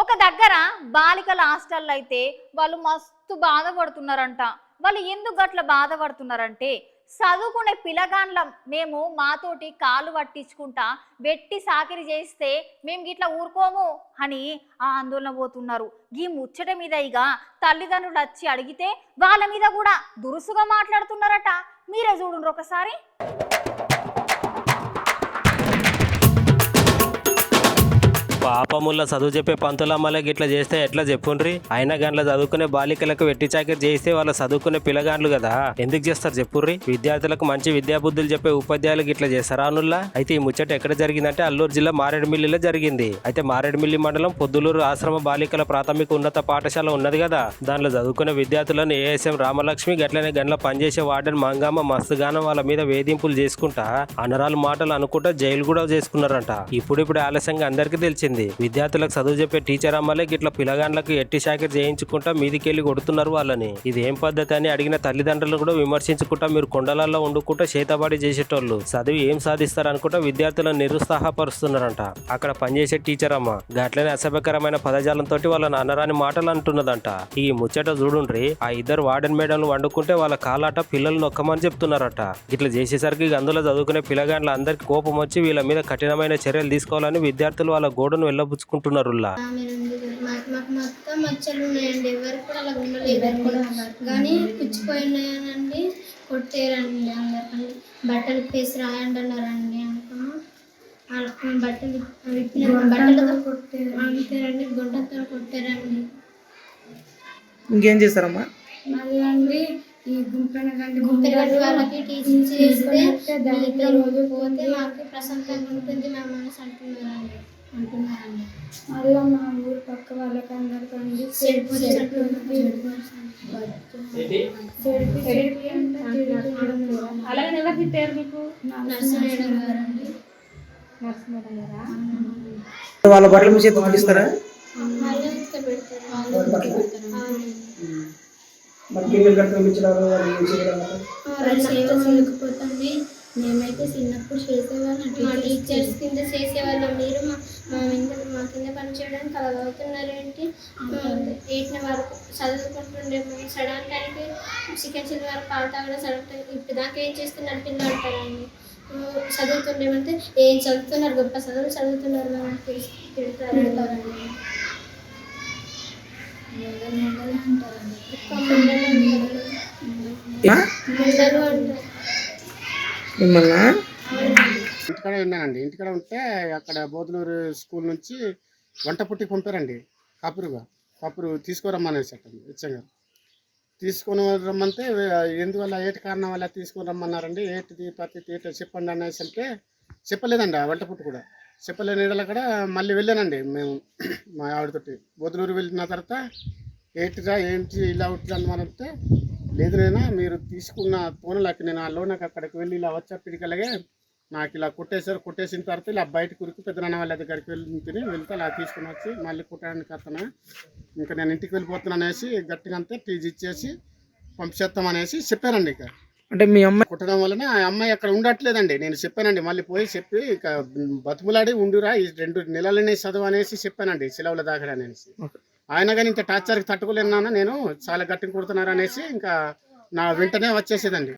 ఒక దగ్గర బాలికల హాస్టల్లో అయితే వాళ్ళు మస్తు బాధపడుతున్నారంట. వాళ్ళు ఎందుకు గట్ల బాధపడుతున్నారంటే చదువుకునే పిల్లగాండ్ల మేము మాతోటి కాలు పట్టించుకుంటా వెట్టి సాకిరి చేస్తే మేము గిట్లా ఊరుకోము అని ఆ ఆందోళన పోతున్నారు. ఈ ముచ్చట మీద ఇక తల్లిదండ్రులు వచ్చి అడిగితే వాళ్ళ మీద కూడా దురుసుగా మాట్లాడుతున్నారట. మీరే చూడండి ఒకసారి. పాపముల్ల చదువు చెప్పే పంతులమ్మలే గిట్లా చేస్తే ఎట్లా చెప్పుండ్రి. అయినా గంటల చదువుకునే బాలికలకు వెట్టి చాకరి చేస్తే వాళ్ళ చదువుకునే పిల్లగాండ్లు కదా, ఎందుకు చేస్తారు చెప్పుర్రి. విద్యార్థులకు మంచి విద్యాబుద్ధులు చెప్పే ఉపాధ్యాయులు గిట్లా చేస్తారా అనుల్లా. అయితే ఈ ముచ్చట ఎక్కడ జరిగిందంటే అల్లూరు జిల్లా మారేడుమిల్లిలో జరిగింది. అయితే మారేడుమిల్లి మండలం పొద్దులూరు ఆశ్రమ బాలికల ప్రాథమిక ఉన్నత పాఠశాల ఉన్నది కదా, దానిలో చదువుకునే విద్యార్థులను ఏఎస్ఎం రామలక్ష్మి గట్లనే గంటల పనిచేసే వార్డెన్ మంగమ్మ మస్తుగానం వాళ్ళ మీద వేధింపులు చేసుకుంటా అనరాలు మాటలు అనుకుంటా జైలు కూడా చేసుకున్నారంట. ఇప్పుడు ఆలస్యంగా అందరికీ తెలిసింది. విద్యార్థులకు చదువు చెప్పే టీచర్ అమ్మలే గిట్ల పిల్లగాండ్లకు ఎట్టి శాఖ చేయించుకుంటా మీదికెళ్ళి కొడుతున్నారు వాళ్ళని. ఇది ఏం పద్ధతి అని అడిగిన తల్లిదండ్రులు కూడా విమర్శించుకుంటా మీరు కొండలలో వండుకుంటా చేతబడి చేసేటోళ్ళు చదివి ఏం సాధిస్తారు అనుకుంటా విద్యార్థులను నిరుత్సాహపరుస్తున్నారంట. అక్కడ పనిచేసే టీచర్ అమ్మ గట్లనే అసభ్యకరమైన పదజాలంతో వాళ్ళని అనరాని మాటలు అంటున్నదంట. ఈ ముచ్చట చూడుండ్రి. ఆ ఇద్దరు వార్డెన్ మేడంలు వండుకుంటే వాళ్ళ కాలాట పిల్లలు నొక్కమని చెప్తున్నారట. ఇట్లా చేసేసరికి అందులో చదువుకునే పిల్లగాండ్ల అందరికి కోపం వచ్చి వీళ్ళ మీద కఠినమైన చర్యలు తీసుకోవాలని విద్యార్థులు వాళ్ళ గోడను వెళ్ళబుచ్చుకుంటున్నారు. మాకు మొత్తం మచ్చలు ఉన్నాయండి, ఎవరికి కూడా అలా ఉండలేదండి, కానీ పుచ్చిపోయినాయనండి, కొట్టేరండి అందరికండి. బట్టలు పేసి రాయండి అన్నారండి. బట్టలు బట్టలతో కొట్టారు అంతేనండి, గుంటతో కొట్టారండి. ఇంకేం చేస్తారమ్మా? మళ్ళీ అండి ఈ గుంపెనగండి వాళ్ళకి టీచింగ్ చేస్తే రోజు పోతే మాకు ప్రశాంతంగా ఉంటుంది మా మనసు అంటున్నారండి. మళ్ళీ మా ఊరు పక్క వాళ్ళకి అందరికండి అలాగే ఎవరు తిట్టారు మీకు? నర్సమేడం గారండి. నర్సమేడం గారా? వాళ్ళ బట్టలు మీ చేతి తీస్తారా? మళ్ళీ చేయకపోతుంది. మేమైతే చిన్నప్పుడు చేసేవాళ్ళం, మా టీచర్స్ కింద చేసేవాళ్ళం. మీరు మా కింద పని చేయడానికి అలా అవుతున్నారేంటి? 8 వరకు చదువుకుంటుండే సడన్ టైంకి చికెన్ చిన్న వరకు పాలు తాగడం సడన్ టైం ఇప్పుడు దాకా ఏం చేస్తున్నారు పిల్లలు అంటారండి. చదువుతుండేమంటే ఏం చదువుతున్నారు, గొప్ప చదువులు చదువుతున్నారు మనం తిడతారండి. ఇంటికాడ ఉన్నానండి. ఇంటికాడ ఉంటే అక్కడ బోధలూరు స్కూల్ నుంచి వంట పుట్టి పంపారండి. కాపురు తీసుకురమ్మనేసి ఇచ్చంగా తీసుకొని రమ్మంటే ఎందువల్ల ఏటి కారణం వల్ల తీసుకొని రమ్మన్నారండి. ఏటిది పద్ధతి ఏటి చెప్పండి అనేసి అంటే చెప్పలేదండి. ఆ వంట పుట్టి కూడా చెప్పలేని ఏడల కూడా మళ్ళీ వెళ్ళానండి మేము మా ఆవిడతోటి. బోధలూరు వెళ్ళిన తర్వాత ఏటిరా ఏంటి ఇలా ఉంటుంది అనమానంటే లేదు నైనా మీరు తీసుకున్న ఫోన్లకి నేను ఆ లోనకి అక్కడికి వెళ్ళి ఇలా వచ్చేప్పటికలాగే నాకు ఇలా కొట్టేసిన తర్వాత ఇలా బయటకు ఉరికి పెద్దనాన్న వాళ్ళ దగ్గరికి వెళ్తే అలా తీసుకుని వచ్చి మళ్ళీ కుట్టడానికి వస్తున్నా, ఇంకా నేను ఇంటికి వెళ్ళిపోతున్నాను అనేసి గట్టిగా అంతా టీజీ ఇచ్చేసి పంపించేస్తామనేసి చెప్పానండి. ఇక అంటే మీ అమ్మాయి కుట్టడం వలన ఆ అమ్మాయి అక్కడ ఉండట్లేదండి. నేను చెప్పానండి, మళ్ళీ పోయి చెప్పి ఇక బతుములాడి ఉండురా ఈ 2 నెలలనే చదువు అనేసి చెప్పానండి, సెలవుల దాకా అనేసి. ఆయన కానీ ఇంత టార్చర్కి తట్టుకోలేనా, నేను చాలా గట్టిగా కుడుతున్నారు అనేసి ఇంకా నా వెంటనే వచ్చేసేదండి.